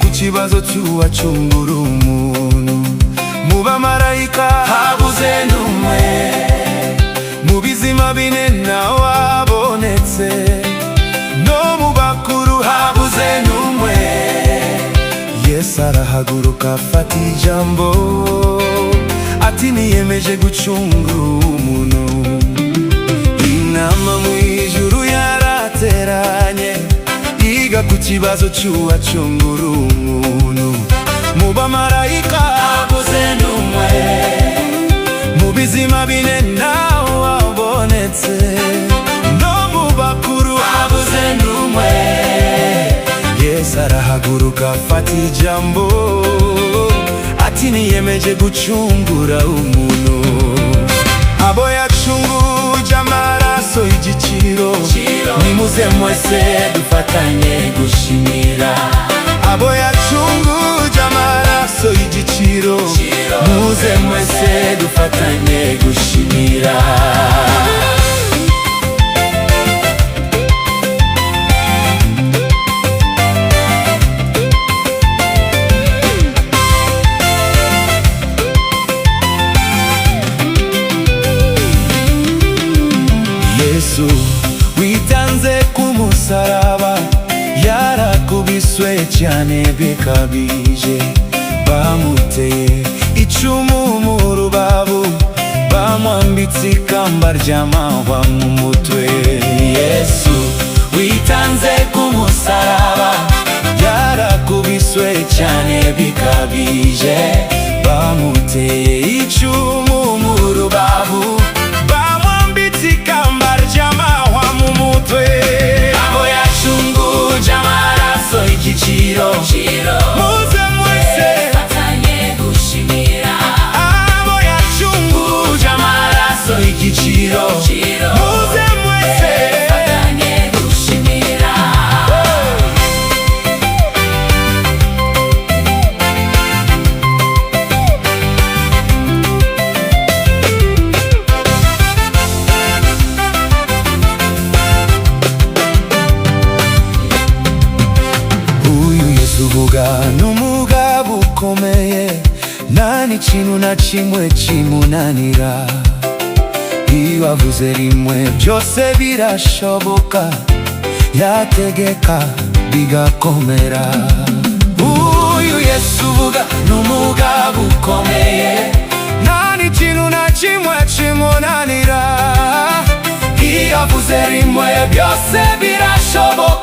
ku kibazo cy'uwacungura umuntu. Mu bamarayika habuze n'umwe, mu bizima bine nawe abonetse, no mu bakuru habuze n'umwe. Yesu arahaguruka afata ijambo, ati niyemeje gucungura umuntu. Inama mu ijuru yarateranye, yiga ku kibazo cy'uwacungura umuntu. Mu bamarayika habuze n'umwe, mu bizima bine nawe wabonetse, no mu bakuru habuze n'umwe. Yesu arahaguruka afata ijambo, ati niyemeje gucungura umuntu. Abo yacunguje amaraso y'igiciro, nimuze mwese dufatanye gushimira. Abo yacunguje amaraso y'igiciro, muze mwese dufatanye gushimira. Yesu witanze ku musaraba, yarakubiswe cyane bikabije. Bamuteye icumu mu rubavu, bamwambitse ikamba ry'amahwa mu mutwe. Yesu witanze ku musaraba, yarakubiswe cyane bikabije. Bamuteye icumu mu rubavu, bamwambitse ikamba ry'amahwa mu mutwe. Abo yacunguje amaraso y'igiciro, muze mwese dufatanye gushimira. Abo yacunguje amaraso y'igiciro, muze mwese dufatanye gushimira. Uvuga n'umugabo ukomeye, nta n'ikintu na kimwe kimunanira. Iyo avuze rimwe byose birashoboka, yategeka bigakomera. Uyu Yesu uvuga n'umugabo ukomeye, nta n'ikintu na kimwe kimunanira. Iyo avuze rimwe byose birashoboka,